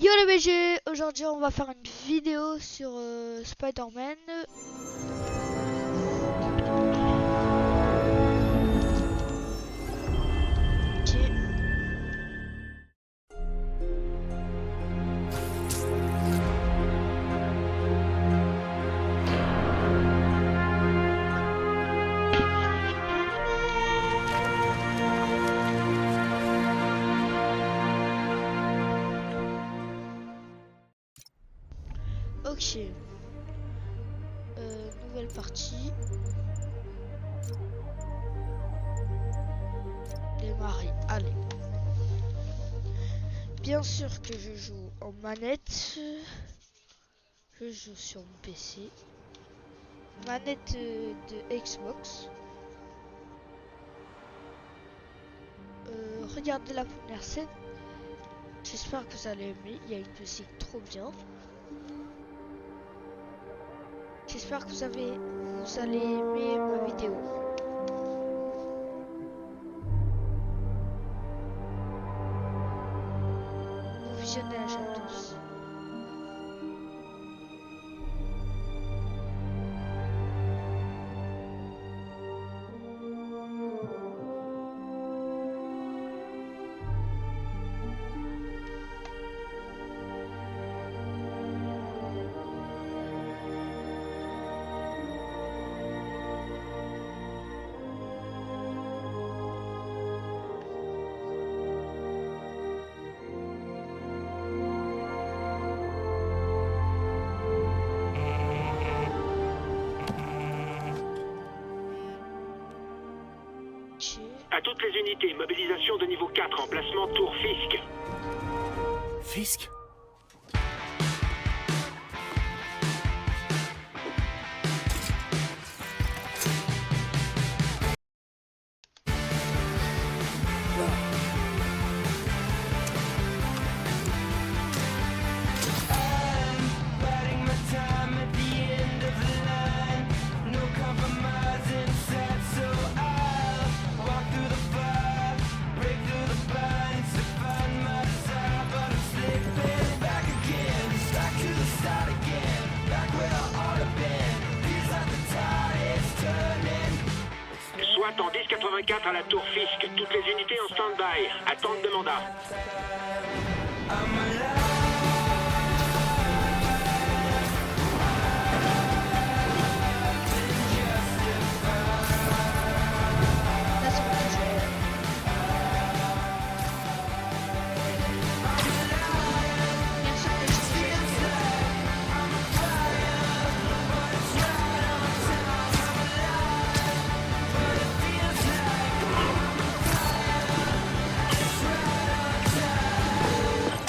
Yo les BG, aujourd'hui on va faire une vidéo sur Spider-Man. Ok. Nouvelle partie. Démarrer. Allez. Bien sûr que je joue en manette. Je joue sur mon PC. Manette de Xbox. Regardez la première scène. J'espère que vous allez aimer. Il y a une musique trop bien. J'espère que vous allez aimer ma vidéo. Bon visionnage à tous. À toutes les unités, mobilisation de niveau 4, emplacement Tour Fisk. Fisk? Soit en 1084 à la Tour Fisk. Toutes les unités en stand-by. Attente de mandat. Là c'est mon jeu. Bien sûr que je suis.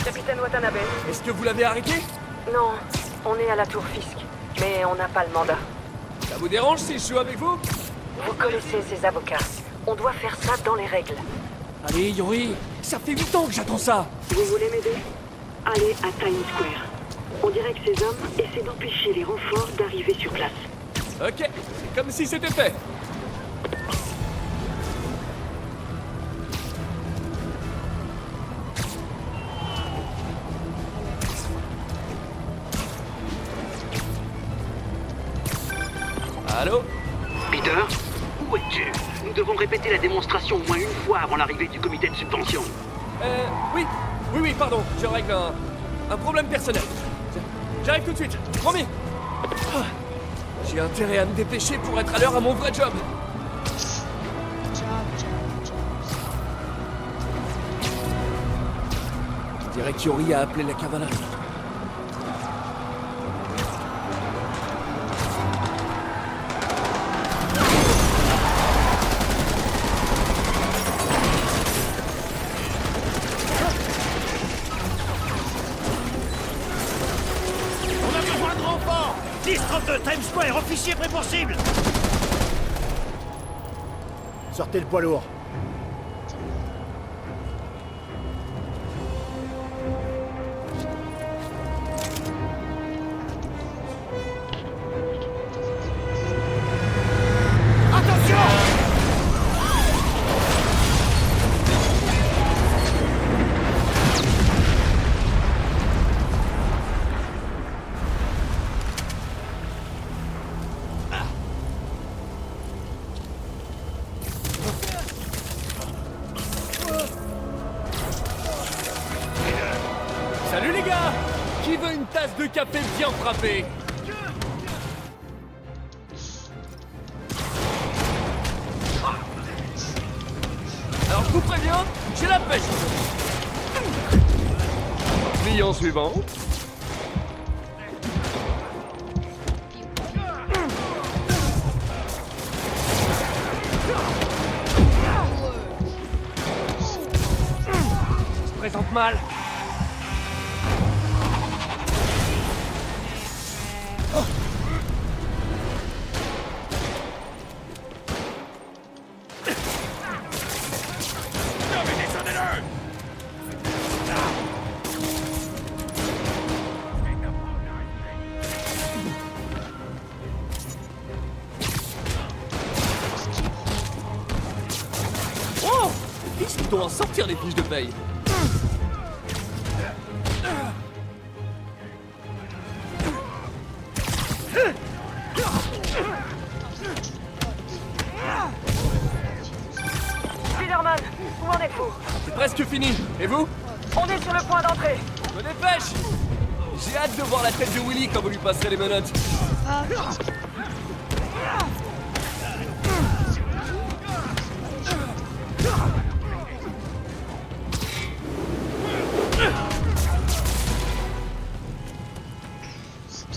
Capitaine Watanabe. Est-ce que vous l'avez arrêté? Non, on est à la tour Fisk, mais on n'a pas le mandat. Ça vous dérange si je joue avec vous? Vous connaissez ces avocats. On doit faire ça dans les règles. Allez, Yori, ça fait 8 ans que j'attends ça. Vous voulez m'aider? Allez à Times Square. On dirait que ces hommes essaient d'empêcher les renforts d'arriver sur place. Ok, c'est comme si c'était fait. Allô? Peter, où es-tu? Nous devons répéter la démonstration au moins une fois avant l'arrivée du comité de subvention. Oui, pardon, je règle un problème personnel. J'arrive tout de suite, promis. Ah, j'ai intérêt à me dépêcher pour être à l'heure à mon vrai job. Je dirais qu'Yori a appelé la cavalerie. On a besoin de renfort 10-32 Times Square, officier prêt pour cible. Sortez le poids lourd. Salut les gars! Qui veut une tasse de café bien frappée? Alors je vous préviens, j'ai la pêche. Client suivant. Ça se présente mal. Oh! Ils doivent en sortir les fiches de paye. Spider-Man, où en êtes-vous? C'est presque fini. Et vous? On est sur le point d'entrée. Je me dépêche! J'ai hâte de voir la tête de Willy quand vous lui passerez les menottes. Ah,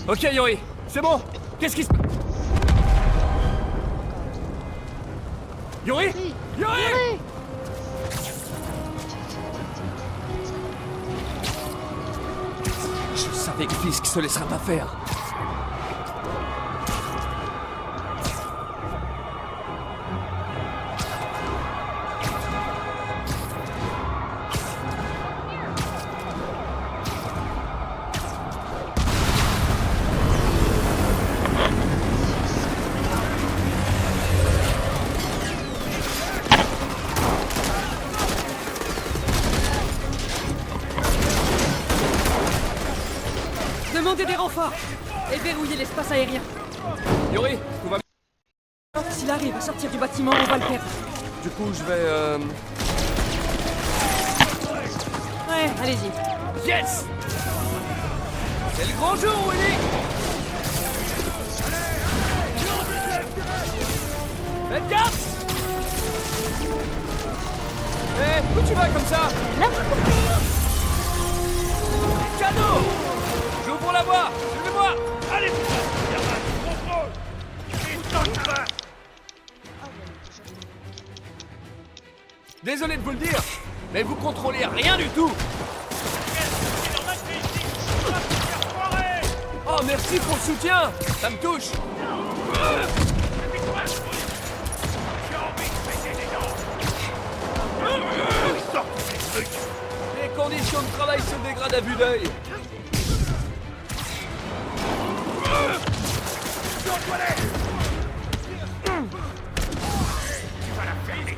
Ok Yori, c'est bon. Qu'est-ce qui se passe? Yori? oui. Yori! Allez. Je savais que Fisk se laissera pas faire. Demandez des renforts et verrouillez l'espace aérien. Yori, tout va bien? S'il arrive à sortir du bâtiment, on va le perdre. Du coup, je vais Ouais, allez-y. Yes! C'est le grand jour, Willy! Faites gaffe! Où tu vas comme ça? Là. Cadeau! J'ouvre la voie! Suivez-moi! Allez, putain, Spider-Man, contrôle. Putain, Désolé de vous le dire, mais vous contrôlez rien du tout! Oh, merci pour le soutien! Ça me touche! Les conditions de travail se dégradent à vue d'œil.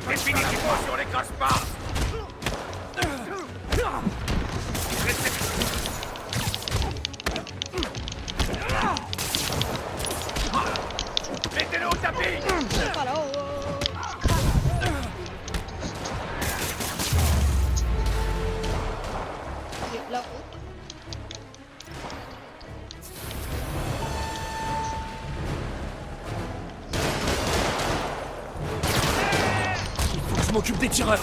définitivement sur les casse-pas. Mettez-le au tapis. Voilà, là. Il faut que je m'occupe des tireurs.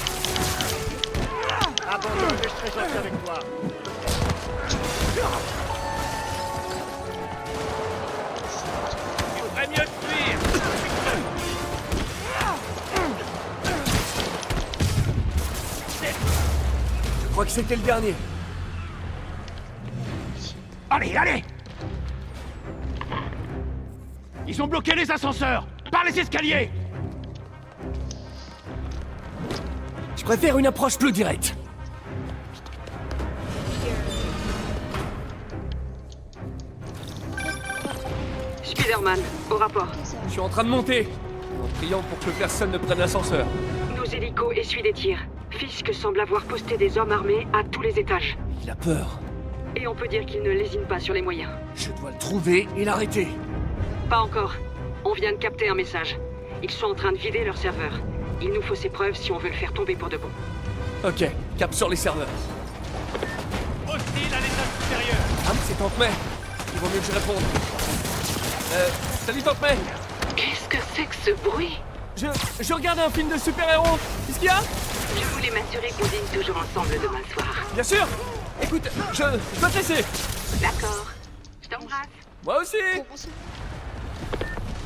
Abandonne, je serai gentil avec toi. Il ferait mieux de fuir. Je crois que c'était le dernier. Allez, allez. Ils ont bloqué les ascenseurs. Par les escaliers. Je préfère une approche plus directe. Spider-Man, au rapport. Je suis en train de monter, en priant pour que personne ne prenne l'ascenseur. Nos hélicos essuient des tirs. Fisk semble avoir posté des hommes armés à tous les étages. Il a peur. Et on peut dire qu'il ne lésine pas sur les moyens. Je dois le trouver et l'arrêter. Pas encore. On vient de capter un message. Ils sont en train de vider leur serveur. Il nous faut ces preuves si on veut le faire tomber pour de bon. Ok, cap sur les serveurs. Hostile à C'est Tante May. Il vaut mieux que je réponde. Salut Tante May. Qu'est-ce que c'est que ce bruit? Je regarde un film de super-héros. Qu'est-ce qu'il y a? Je voulais m'assurer qu'on dîne toujours ensemble demain soir. Bien sûr. Écoute, je dois te laisser. D'accord. Je t'embrasse. Moi aussi. Comment ça?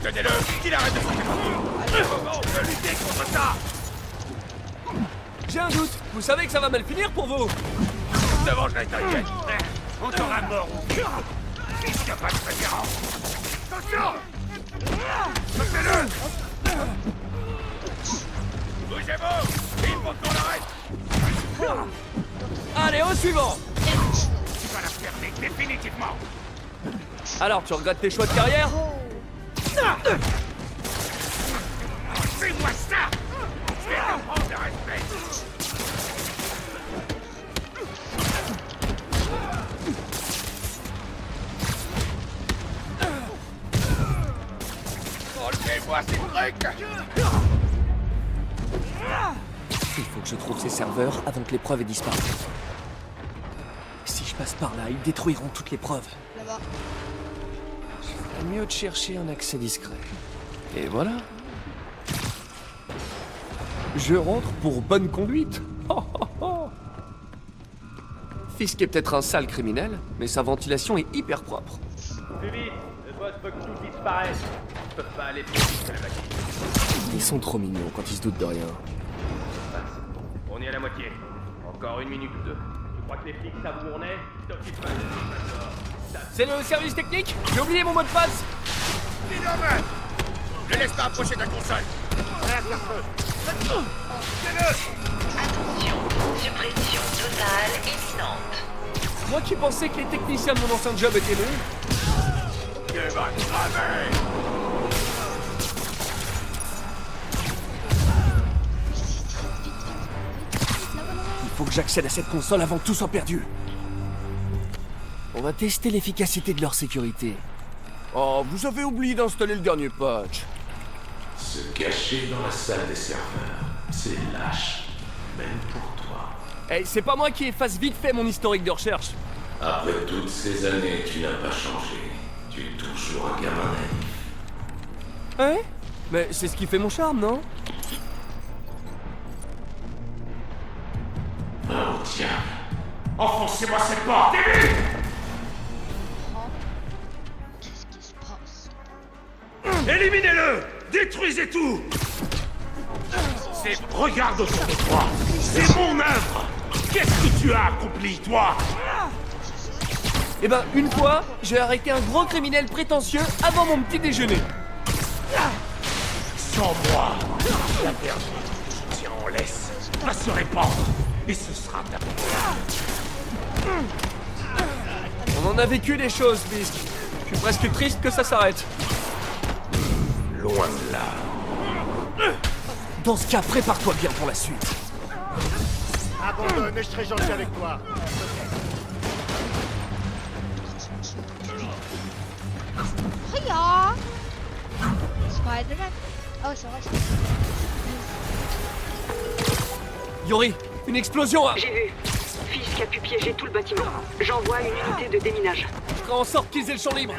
Tenez-le, qu'il arrête de sortir partout. On peut lutter contre ça. J'ai un doute. Vous savez que ça va mal finir pour vous. Je te vengerai, t'inquiète. On t'aura mort ou vieux. Il n'y a pas de préférence. Attention! Sortez-le! Bougez-vous! Il faut qu'on l'arrête! Allez, au suivant. Tu vas la fermer définitivement! Alors, tu regrettes tes choix de carrière? Fais-moi ça! Je vais t'apprendre le respect! Enlevez-moi ces trucs! Il faut que je trouve ces serveurs avant que les preuves aient disparu. Si je passe par là, ils détruiront toutes les preuves. Là-bas. C'est mieux de chercher un accès discret. Et voilà. Je rentre pour bonne conduite. Oh, oh, oh. Fisk est peut-être un sale criminel, mais sa ventilation est hyper propre. Plus vite, le boss veut que tout disparaisse. Ils peuvent pas aller plus vite que le bâtiment. Ils sont trop mignons quand ils se doutent de rien. Ah, c'est bon. On est à la moitié. Encore 1 minute ou 2. Tu crois que les flics savent où on est? T'occupe pas de tout. C'est le service technique? J'ai oublié mon mot de passe. Minorman! Ne laisse pas approcher ta console! Attention, suppression totale imminente. Moi qui pensais que les techniciens de mon ancien job étaient nuls. Tu vas crever! Il faut que j'accède à cette console avant que tout soit perdu. On va tester l'efficacité de leur sécurité. Oh, vous avez oublié d'installer le dernier patch. Se cacher dans la salle des serveurs, c'est lâche, même pour toi. Eh, c'est pas moi qui efface vite fait mon historique de recherche. Après toutes ces années, tu n'as pas changé. Tu es toujours un gamin naïf. Ouais? Mais c'est ce qui fait mon charme, non? Oh diable. Enfoncez-moi cette porte, et vite! Qu'est-ce qui se passe? Éliminez-le! Détruisez tout! Regarde autour de toi! C'est mon œuvre! Qu'est-ce que tu as accompli, toi? Eh ben, une fois, j'ai arrêté un gros criminel prétentieux avant mon petit déjeuner. Sans moi, la perdu. Tiens, on laisse. Va se répandre. Et ce sera ta On en a vécu des choses, Fisk. Je suis presque triste que ça s'arrête. Loin de là. Dans ce cas, prépare-toi bien pour la suite. Abandonne et je serai gentil avec toi. Regarde! Spider-Man. Oh, c'est vrai. Yori, une explosion à... J'ai vu. Fisk a pu piéger tout le bâtiment. J'envoie une unité de déminage. Je ferai en sorte qu'ils aient le champ libre.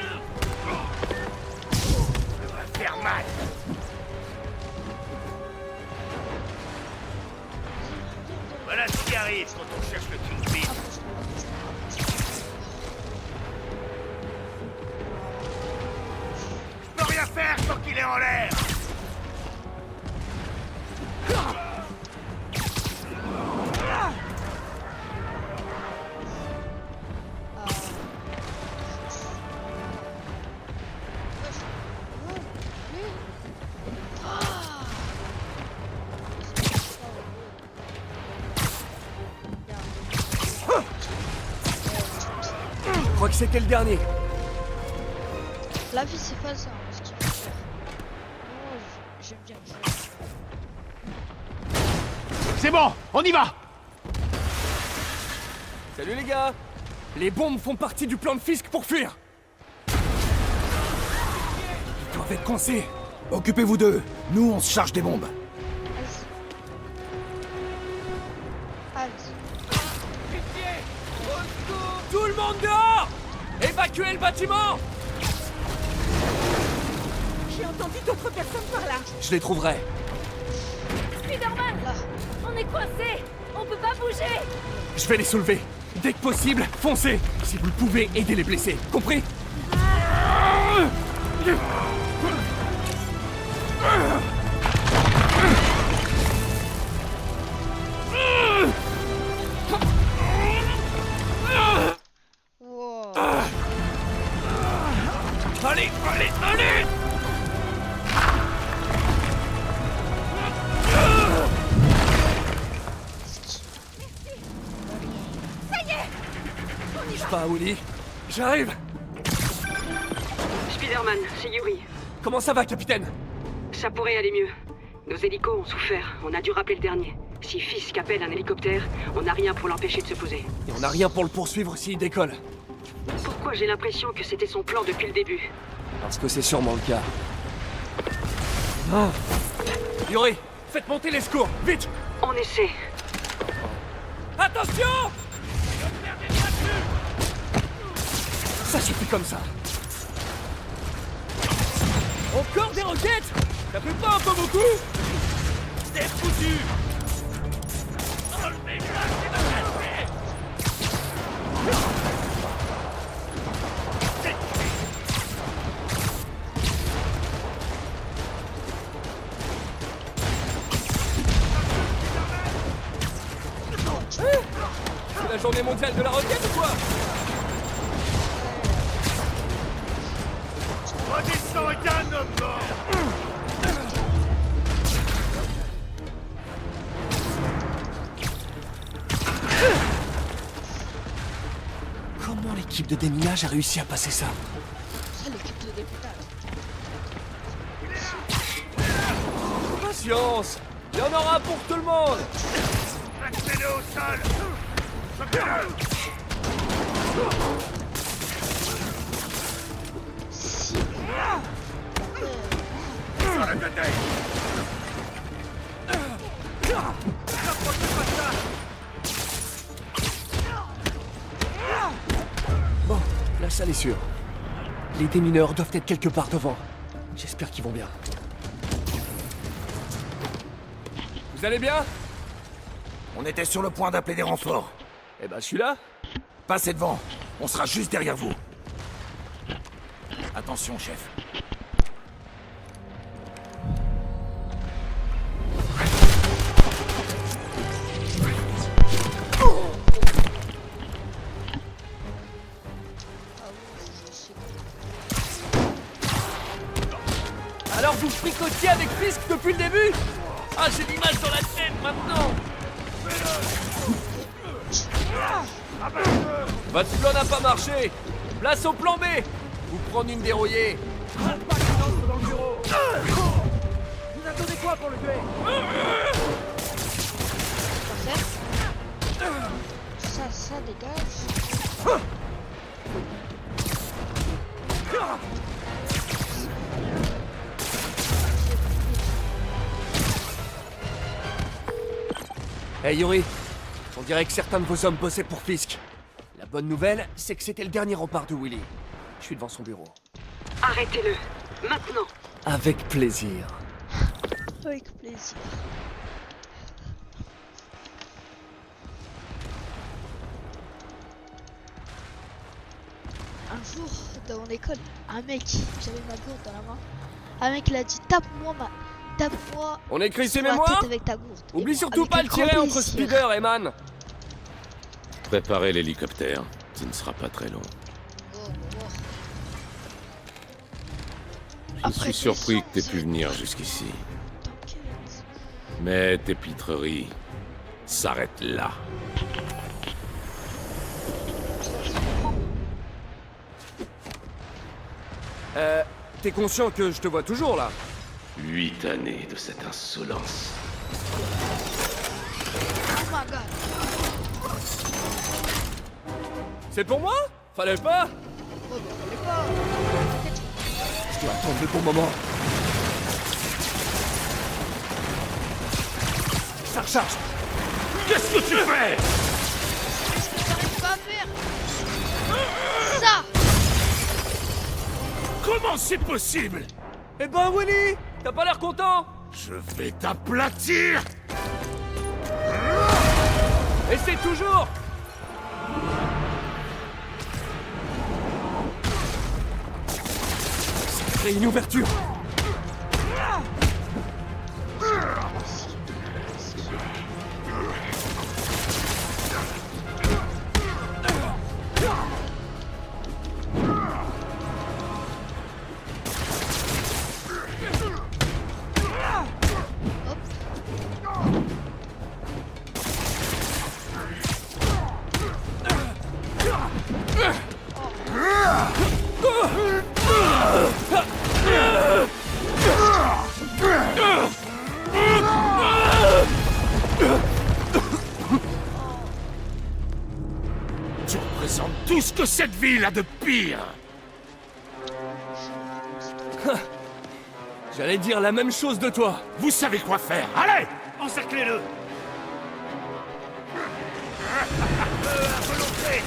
Ça va faire mal. Voilà ce qui arrive quand on cherche le Kingpin. Je peux rien faire tant qu'il est en l'air. Je crois que c'était le dernier. La vie, c'est pas ça, ce qu'il faut faire. Moi, j'aime bien jouer. C'est bon, on y va. Salut les gars. Les bombes font partie du plan de Fisk pour fuir. Ils doivent être coincés. Occupez-vous d'eux. Nous, on se charge des bombes. Vas-y. Tout le monde dehors! Évacuez le bâtiment! J'ai entendu d'autres personnes par là. Je les trouverai. Spider-Man, on est coincés. On peut pas bouger. Je vais les soulever. Dès que possible, foncez. Si vous le pouvez, aidez les blessés. Compris? Wow. Allez, allez, allez! Bouge pas, Willy. J'arrive. Spider-Man, c'est Yuri. Comment ça va, capitaine? Ça pourrait aller mieux. Nos hélicos ont souffert, on a dû rappeler le dernier. Si Fisk appelle un hélicoptère, on n'a rien pour l'empêcher de se poser. Et on n'a rien pour le poursuivre s'il décolle. Pourquoi j'ai l'impression que c'était son plan depuis le début? Parce que c'est sûrement le cas. Ah. Yuri, faites monter les secours, vite! On essaie. Attention! Ça suffit comme ça. Encore des roquettes? Ça fait pas un peu beaucoup? C'est foutu. Enlevez-moi, c'est ma cachée. C'est la journée mondiale de la roquette ou quoi? Redescends et un homme mort. Comment l'équipe de déminage a réussi à passer ça? Ça, l'équipe de déminage. Patience! Il y en aura pour tout le monde! Restez-le au sol. Chopez-le. Sur le côté. N'approchez pas de ça. Bon, la salle est sûre. Les démineurs doivent être quelque part devant. J'espère qu'ils vont bien. Vous allez bien? On était sur le point d'appeler des renforts. Eh ben, je suis là. Passez devant. On sera juste derrière vous. Attention, chef. Alors vous fricotiez avec Fisk depuis le début? Ah, j'ai l'image dans la tête maintenant! Votre plan n'a pas marché! Place au plan B! Vous prenez une dérouillée! Vous attendez quoi pour le tuer? Ça dégage. Hey Yuri, on dirait que certains de vos hommes bossaient pour Fisk. La bonne nouvelle, c'est que c'était le dernier rempart de Willy. Je suis devant son bureau. Arrêtez-le. Maintenant. Avec plaisir. Avec plaisir. Un jour, dans mon école, un mec, j'avais ma gourde dans la main, un mec il a dit tape-moi On écrit ses sur la mémoires? tête avec ta gourde. Oublie Et surtout avec pas un le grand tirer entre plaisir. Spider et Man. Préparez l'hélicoptère. Ce ne sera pas très long. Je Après suis surpris que t'aies tes pu venir jusqu'ici. T'inquiète. Mais tes pitreries s'arrêtent là. T'es conscient que je te vois toujours là? 8 années de cette insolence. Oh my god. C'est pour moi? Fallait pas? Oh, bah, fallait pas. T'inquiète. Je dois attendre le bon moment. Ça recharge. Qu'est-ce que tu fais? Qu'est-ce que t'arrives pas à faire? Ça. Comment c'est possible? Eh ben Willy, t'as pas l'air content? Je vais t'aplatir! Essaie toujours! Ça crée une ouverture! Tu représentes tout ce que cette ville a de pire! J'allais dire la même chose de toi! Vous savez quoi faire! Allez! Encerclez-le! À volonté!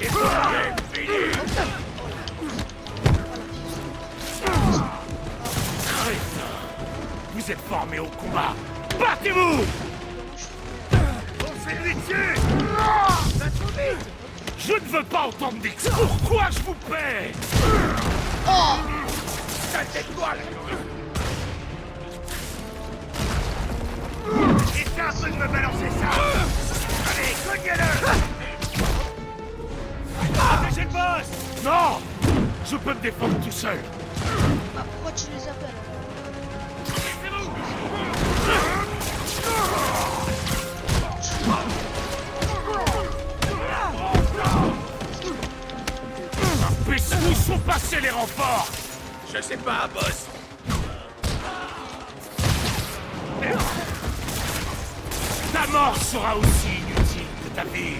Et vous êtes formés au combat! Battez-vous! Foncez-lui dessus! Je ne veux pas entendre d'excuses! Pourquoi je vous paie? Oh! Sale étoile! Essaie un peu de me balancer ça! Allez, cognez-le! Protégez le boss! Non! Je peux me défendre tout seul! Bah, pourquoi tu les appelles? Où sont passés les renforts? Je sais pas, boss. Ta mort sera aussi inutile que ta vie.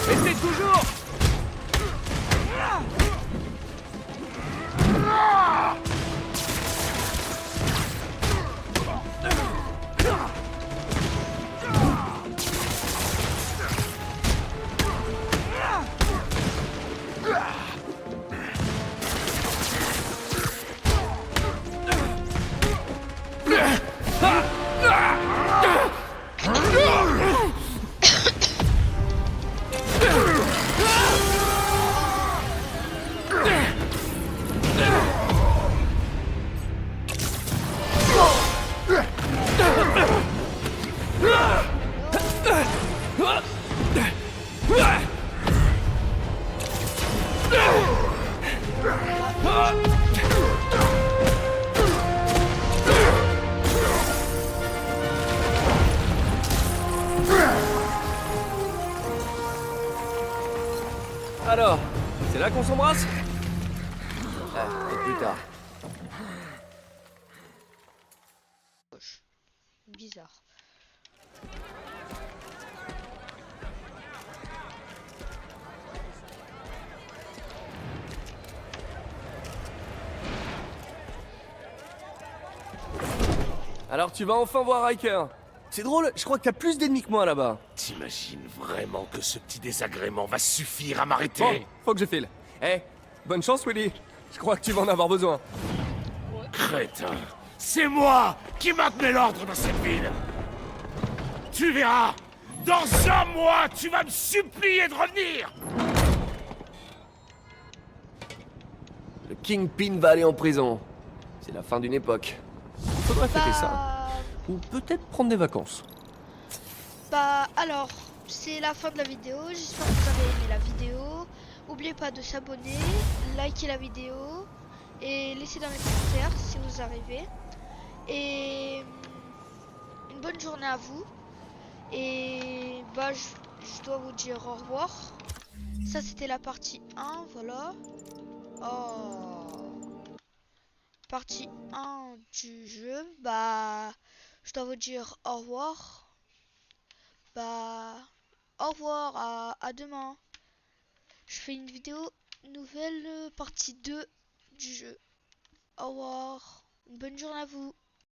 Essaie toujours! Alors, c'est là qu'on s'embrasse? Plus tard. Bizarre. Alors tu vas enfin voir Riker. C'est drôle, je crois que t'as plus d'ennemis que moi là-bas. T'imagines vraiment que ce petit désagrément va suffire à m'arrêter? Bon, faut que je file. Eh, bonne chance Willy. Je crois que tu vas en avoir besoin. Crétin, c'est moi qui maintenais l'ordre dans cette ville. Tu verras, dans un mois, tu vas me supplier de revenir. Le Kingpin va aller en prison. C'est la fin d'une époque. Faudrait fêter ça. Ou peut-être prendre des vacances. Bah alors, c'est la fin de la vidéo. J'espère que vous avez aimé la vidéo. N'oubliez pas de s'abonner, liker la vidéo et laisser dans les commentaires si vous arrivez. Et une bonne journée à vous. Et bah je dois vous dire au revoir. Ça c'était la partie 1, voilà. Oh. Partie 1 du jeu. Bah je dois vous dire au revoir. Bah au revoir, à demain. Je fais une vidéo nouvelle partie 2 du jeu. Au revoir. Une bonne journée à vous.